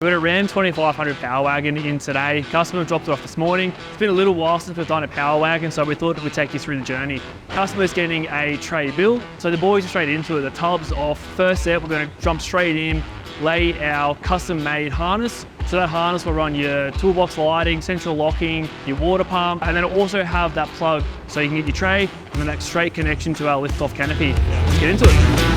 We got a Ram 2500 Powerwagon in today. Customer dropped it off this morning. It's been a little while since we've done a Powerwagon, so we thought we'd take you through the journey. Customer's getting a tray build, so the boys are straight into it. The tub's off. First step, we're going to jump straight in, lay our custom-made harness. So that harness will run your toolbox lighting, central locking, your water pump, and then it'll also have that plug so you can get your tray and then that straight connection to our lift-off canopy. Let's get into it.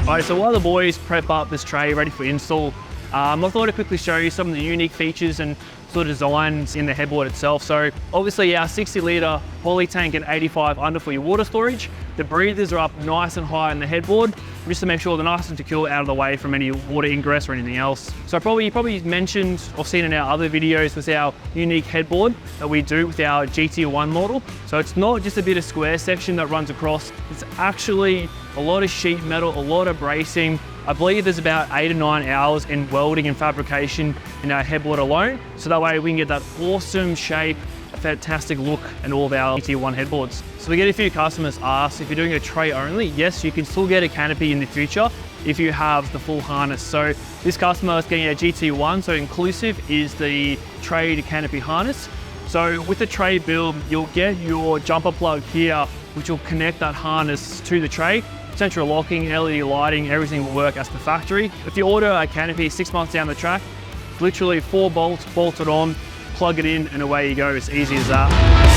Alright, so while the boys prep up this tray ready for install, I thought I'd quickly show you some of the unique features and sort of designs in the headboard itself. So obviously our 60 litre poly tank and 85 under for your water storage. The breathers are up nice and high in the headboard, just to make sure they're nice and secure out of the way from any water ingress or anything else. So you probably mentioned or seen in our other videos was our unique headboard that we do with our GT1 model. So it's not just a bit of square section that runs across, it's actually a lot of sheet metal, a lot of bracing. I believe there's about 8 to 9 hours in welding and fabrication in our headboard alone. So that way we can get that awesome shape, fantastic look in all of our GT1 headboards. So we get a few customers ask if you're doing a tray only. Yes, you can still get a canopy in the future if you have the full harness. So this customer is getting a GT1, so inclusive is the tray to canopy harness. So with the tray build, you'll get your jumper plug here, which will connect that harness to the tray. Central locking, LED lighting, everything will work as the factory. If you order a canopy 6 months down the track, literally 4 bolts bolted on, plug it in and away you go. It's easy as that.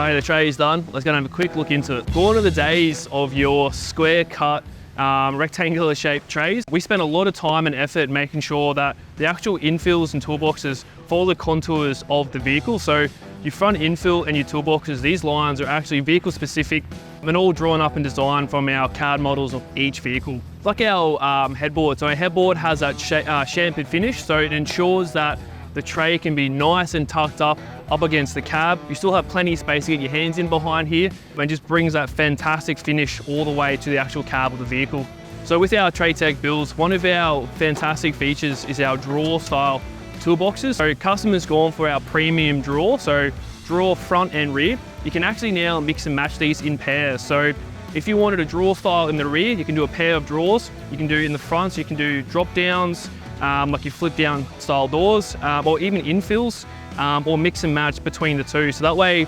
The tray is done. Let's go and have a quick look into it. Gone are the days of your square cut, rectangular shaped trays. We spend a lot of time and effort making sure that the actual infills and toolboxes follow the contours of the vehicle. So your front infill and your toolboxes, these lines are actually vehicle specific and all drawn up and designed from our CAD models of each vehicle. It's like our headboard. So our headboard has that chamfered finish, so it ensures that the tray can be nice and tucked up against the cab. You still have plenty of space to get your hands in behind here, and just brings that fantastic finish all the way to the actual cab of the vehicle. So with our Traytec builds, one of our fantastic features is our drawer style toolboxes. So customers gone for our premium drawer, so drawer front and rear. You can actually now mix and match these in pairs. So if you wanted a drawer style in the rear, you can do a pair of drawers. You can do in the front, so you can do drop downs, like your flip down style doors, or even infills, or mix and match between the two. So that way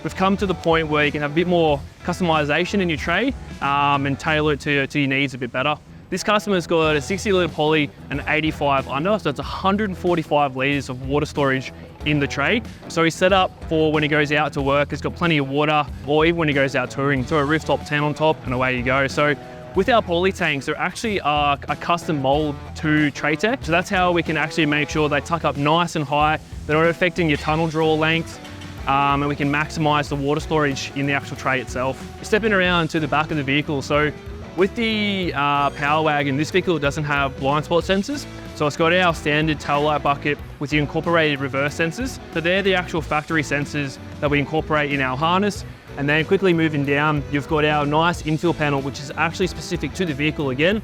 we've come to the point where you can have a bit more customization in your tray and tailor it to your needs a bit better. This customer's got a 60 litre poly and 85 under, so it's 145 litres of water storage in the tray. So he's set up for when he goes out to work, he's got plenty of water, or even when he goes out touring, so a rooftop tent on top and away you go. So with our poly tanks, they're actually a custom mold to Traytec. So that's how we can actually make sure they tuck up nice and high. They're not affecting your tunnel draw length, and we can maximize the water storage in the actual tray itself. Stepping around to the back of the vehicle. So with the Powerwagon, this vehicle doesn't have blind spot sensors. So it's got our standard tail light bucket with the incorporated reverse sensors. So they're the actual factory sensors that we incorporate in our harness. And then quickly moving down, you've got our nice infill panel, which is actually specific to the vehicle again.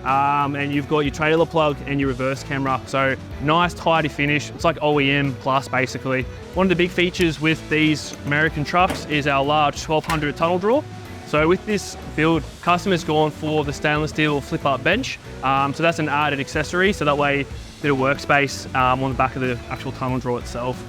And you've got your trailer plug and your reverse camera. So nice tidy finish. It's like OEM plus basically. One of the big features with these American trucks is our large 1200 tunnel drawer. So with this build, customers gone for the stainless steel flip up bench. So that's an added accessory. So that way, bit of workspace on the back of the actual tunnel drawer itself.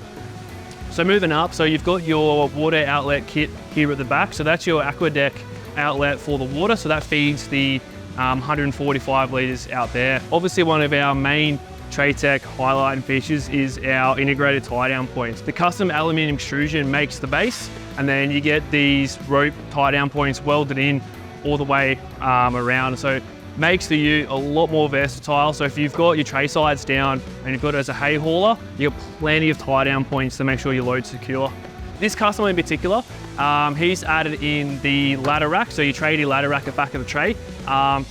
So moving up, so you've got your water outlet kit here at the back. So that's your aqueduct outlet for the water. So that feeds the 145 litres out there. Obviously one of our main Traytec highlight features is our integrated tie down points. The custom aluminium extrusion makes the base, and then you get these rope tie down points welded in all the way around. So makes the ute a lot more versatile. So if you've got your tray sides down and you've got it as a hay hauler, you've got plenty of tie down points to make sure your load's secure. This customer in particular, he's added in the ladder rack, so your tradie ladder rack at the back of the tray.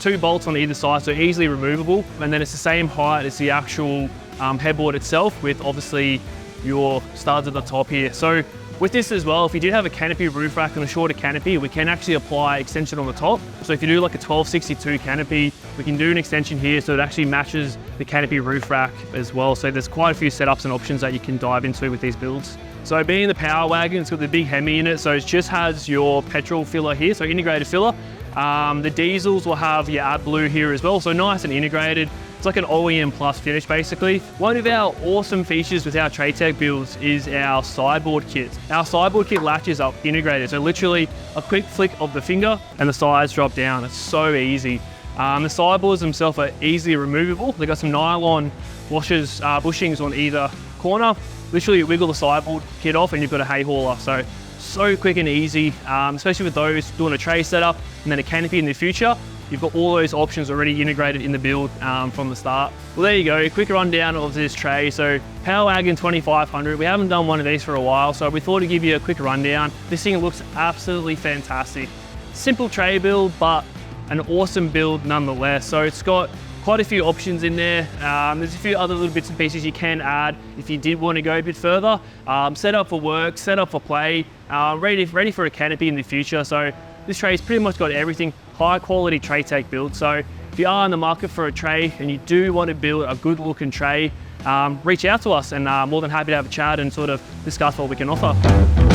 2 bolts on either side, so easily removable. And then it's the same height as the actual headboard itself, with obviously your studs at the top here. So with this as well, if you did have a canopy roof rack and a shorter canopy, we can actually apply extension on the top. So if you do like a 1262 canopy, we can do an extension here so it actually matches the canopy roof rack as well. So there's quite a few setups and options that you can dive into with these builds. So being the Powerwagon, it's got the big Hemi in it, so it just has your petrol filler here, so integrated filler. The diesels will have your AdBlue here as well, so nice and integrated. It's like an OEM plus finish basically. One of our awesome features with our Traytec builds is our sideboard kit. Our sideboard kit latches are integrated, so literally a quick flick of the finger and the sides drop down. It's so easy. The sideboards themselves are easily removable. They've got some nylon washers, bushings on either corner. Literally wiggle the sideboard kit off and you've got a hay hauler. So quick and easy, especially with those doing a tray setup and then a canopy in the future. You've got all those options already integrated in the build from the start. Well, there you go, a quick rundown of this tray. So Powerwagon 2500, we haven't done one of these for a while, so we thought to give you a quick rundown. This thing looks absolutely fantastic. Simple tray build, but an awesome build nonetheless. So it's got quite a few options in there. There's a few other little bits and pieces you can add if you did want to go a bit further. Set up for work, set up for play, ready for a canopy in the future. So this tray's pretty much got everything. High quality Traytec build. So if you are in the market for a tray and you do want to build a good looking tray, reach out to us and more than happy to have a chat and sort of discuss what we can offer.